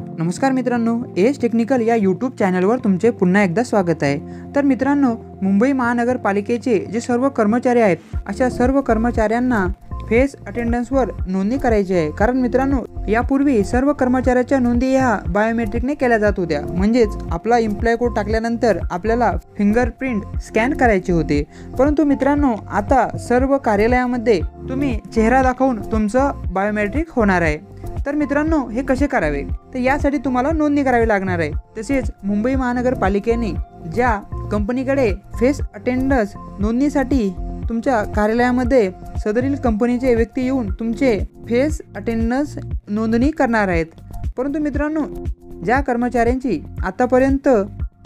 नमस्कार मित्रांनो, age technical या यूट्यूब चॅनलवर तुमचे पुन्हा एकदा स्वागत आहे। तर मित्रांनो, मुंबई महानगरपालिकेचे जे सर्व कर्मचारी आहेत, अशा सर्व कर्मचाऱ्यांना फेस अटेंडन्सवर नोंदणी करायची आहे। कारण मित्रांनो, यापूर्वी सर्व कर्मचाऱ्याच्या नोंदी ह्या बायोमेट्रिकने केल्या जात होत्या। म्हणजेच आपला एम्प्लॉय कोड टाकल्यानंतर आपल्याला फिंगरप्रिंट स्कॅन करायचे होते। परंतु मित्रांनो, आता सर्व कार्यालयामध्ये तुम्ही चेहरा दाखवून तुमचं बायोमेट्रिक होणार आहे। तर मित्रांनो, हे कसे करावे, तर यासाठी तुम्हाला नोंदणी करावी लागणार आहे। तसेच मुंबई महानगरपालिकेने ज्या कंपनीकडे फेस अटेंडन्स नोंदणीसाठी तुमच्या कार्यालयामध्ये सदरील कंपनीचे व्यक्ती येऊन तुमचे फेस अटेंडन्स नोंदणी करणार आहेत। परंतु मित्रांनो, ज्या कर्मचाऱ्यांची आतापर्यंत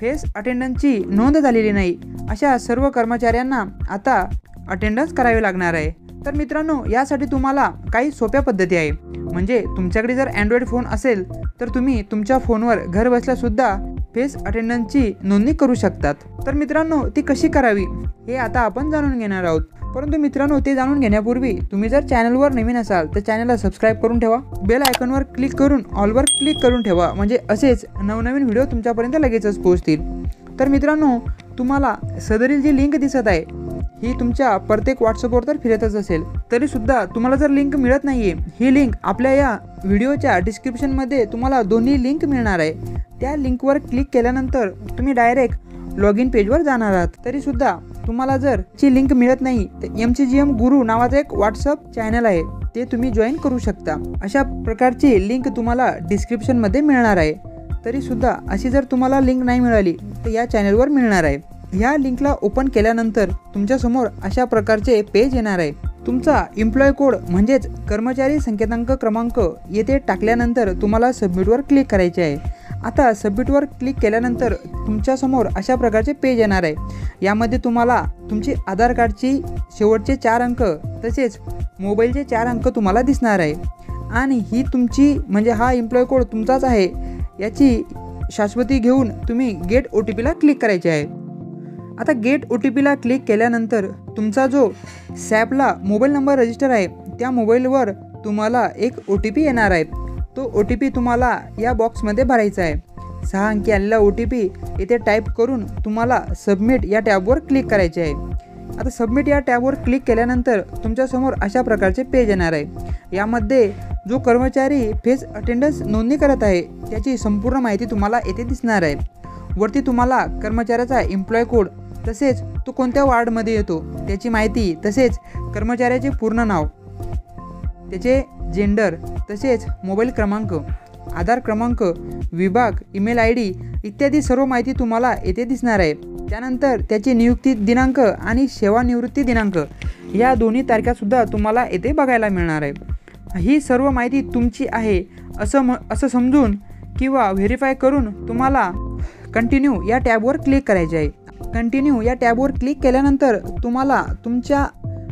फेस अटेंडन्सची नोंद झालेली नाही, अशा सर्व कर्मचाऱ्यांना आता अटेंडन्स करावी लागणार आहे। तर मित्रांनो, यासाठी तुम्हाला काही सोप्या पद्धती आहे। म्हणजे तुमच्याकडे जर अँड्रॉइड फोन असेल तर तुम्ही तुमच्या फोनवर घर बसल्या सुद्धा फेस अटेंडन्सची नोंदणी करू शकतात। तर मित्रांनो, ती कशी करावी हे आता आपण जाणून घेणार आहोत। परंतु मित्रांनो, ते जाणून घेण्यापूर्वी तुम्ही जर चॅनलवर नवीन असाल तर चॅनलला सबस्क्राईब करून ठेवा, बेल आयकॉनवर क्लिक करून ऑलवर क्लिक करून ठेवा, म्हणजे असेच नवनवीन व्हिडिओ तुमच्यापर्यंत लगेचच पोहोचतील। तर मित्रांनो, तुम्हाला सदरील जी लिंक दिसत आहे ही तुमच्या प्रत्येक व्हॉट्सअपवर तर फिरतच असेल, तरीसुद्धा तुम्हाला जर लिंक मिळत नाही आहे, ही लिंक आपल्या या व्हिडिओच्या डिस्क्रिप्शनमध्ये तुम्हाला दोन्ही लिंक मिळणार आहे। त्या लिंकवर क्लिक केल्यानंतर तुम्ही डायरेक्ट लॉग इन पेजवर जाणार आहात। तरीसुद्धा तुम्हाला जर ची लिंक मिळत नाही तर MCGM गुरु नावाचं एक व्हॉट्सअप चॅनल आहे, ते तुम्ही जॉईन करू शकता। अशा प्रकारची लिंक तुम्हाला डिस्क्रिप्शनमध्ये मिळणार आहे। तरीसुद्धा अशी जर तुम्हाला लिंक नाही मिळाली तर या चॅनलवर मिळणार आहे। ह्या लिंकला ओपन केल्यानंतर तुमच्यासमोर अशा प्रकारचे पेज येणार आहे। तुमचा एम्प्लॉय कोड म्हणजेच कर्मचारी संकेतांक क्रमांक येथे टाकल्यानंतर तुम्हाला सबमिटवर क्लिक करायचे आहे। आता सबमिटवर क्लिक केल्यानंतर तुमच्यासमोर अशा प्रकारचे पेज येणार आहे। यामध्ये तुम्हाला तुमची आधार कार्डची शेवटचे 4 अंक तसेच मोबाईलचे 4 अंक तुम्हाला दिसणार आहे। आणि ही तुमची म्हणजे हा एम्प्लॉय कोड तुमचाच आहे याची शाश्वती घेऊन तुम्ही गेट OTPला क्लिक करायचे आहे। आता गेट OTPला क्लिक केल्यानंतर तुमचा जो सॅपला मोबाईल नंबर रजिस्टर आहे त्या मोबाईलवर तुम्हाला एक OTP येणार आहे। तो OTP तुम्हाला या बॉक्समध्ये भरायचा आहे। 6 अंकी आलेला OTP इथे टाईप करून तुम्हाला सबमिट या टॅबवर क्लिक करायचे आहे। आता सबमिट या टॅबवर क्लिक केल्यानंतर तुमच्यासमोर अशा प्रकारचे पेज येणार आहे। यामध्ये जो कर्मचारी फेस अटेंडन्स नोंदणी करत आहे त्याची संपूर्ण माहिती तुम्हाला येथे दिसणार आहे। वरती तुम्हाला कर्मचाऱ्याचा एम्प्लॉय कोड तसेच तो कोणत्या वार्डमध्ये येतो त्याची माहिती, तसेच कर्मचाऱ्याचे पूर्ण नाव, त्याचे जेंडर, तसेच मोबाईल क्रमांक, आधार क्रमांक, विभाग, ईमेल ID इत्यादी सर्व माहिती तुम्हाला येथे दिसणार आहे। त्यानंतर त्याची नियुक्ती दिनांक आणि सेवानिवृत्ती दिनांक या दोन्ही तारखासुद्धा तुम्हाला येथे बघायला मिळणार आहे। ही सर्व माहिती तुमची आहे असं समजून किंवा व्हेरीफाय करून तुम्हाला कंटिन्यू या टॅबवर क्लिक करायचे आहे। कंटिन्यू या टॅबवर क्लिक केल्यानंतर तुम्हाला तुमच्या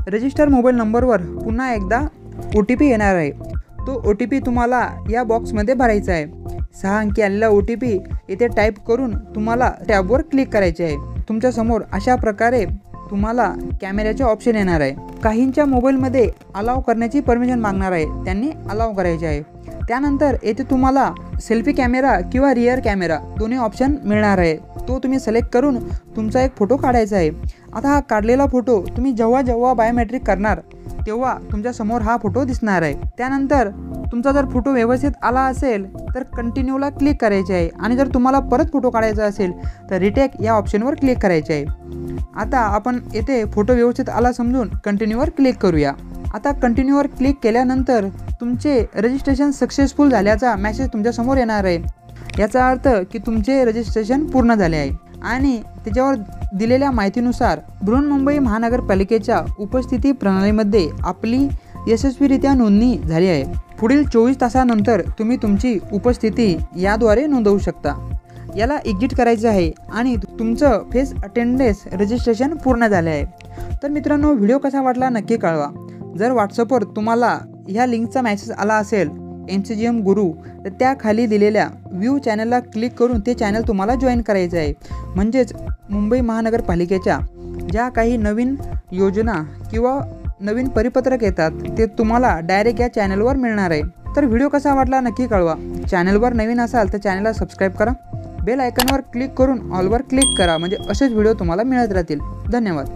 रजिस्टर मोबाईल नंबरवर पुन्हा एकदा OTP येणार आहे। तो OTP तुम्हाला या बॉक्समध्ये भरायचा आहे। 6 अंकी आलेला OTP इथे टाईप करून तुम्हाला टॅबवर क्लिक करायचे आहे। तुमच्यासमोर अशा प्रकारे तुम्हाला कॅमेऱ्याचे ऑप्शन येणार आहे। काहींच्या मोबाईलमध्ये अलाव करण्याची परमिशन मागणार आहे, त्यांनी अलाव करायचे आहे। त्यानंतर येथे तुम्हाला सेल्फी कॅमेरा किंवा रिअर कॅमेरा दोन्ही ऑप्शन मिळणार आहे। तो तुम्ही सिलेक्ट करून तुमचा एक फोटो काढायचा आहे। आता हा काढलेला फोटो तुम्ही जेव्हा बायोमेट्रिक करणार तेव्हा तुमच्यासमोर हा फोटो दिसणार आहे। त्यानंतर तुमचा जर फोटो व्यवस्थित आला असेल तर कंटिन्यूला क्लिक करायचे आहे, आणि जर तुम्हाला परत फोटो काढायचा असेल तर रिटेक या ऑप्शनवर क्लिक करायचे आहे। आता आपण येथे फोटो व्यवस्थित आला समजून कंटिन्यूवर क्लिक करूया। आता कंटिन्यूवर क्लिक केल्यानंतर तुमचे रजिस्ट्रेशन सक्सेसफुल झाल्याचा मेसेज तुमच्यासमोर येणार आहे। याचा अर्थ की तुमचे रजिस्ट्रेशन पूर्ण झाले आहे आणि त्याच्यावर दिलेल्या माहितीनुसार बृहन्मुंबई महानगरपालिकेच्या उपस्थिती प्रणालीमध्ये आपली यशस्वीरित्या नोंदणी झाली आहे। पुढील 24 तासानंतर तुम्ही तुमची उपस्थिती याद्वारे नोंदवू शकता। याला एक्झिट करायचं आहे आणि तुमचं फेस अटेंडन्स रजिस्ट्रेशन पूर्ण झाले आहे। तर मित्रांनो, व्हिडिओ कसा वाटला नक्की कळवा। जर व्हॉट्सअपवर तुम्हाला ह्या लिंकचा मेसेज आला असेल MCGM गुरु, तर त्या खाली दिलेल्या व्ह्यू चॅनलला क्लिक करून ते चॅनल तुम्हाला जॉईन करायचं आहे। म्हणजेच मुंबई महानगरपालिकेच्या ज्या काही नवीन योजना किंवा नवीन परिपत्रक येतात ते तुम्हाला डायरेक्ट या चॅनलवर मिळणार आहे। तर व्हिडिओ कसा वाटला नक्की कळवा. चॅनलवर नवीन असाल तर चॅनलला सबस्क्राईब करा. बेल आयकॉनवर क्लिक करून ऑलवर क्लिक करा, म्हणजे असेच व्हिडिओ तुम्हाला मिळत राहतील. धन्यवाद.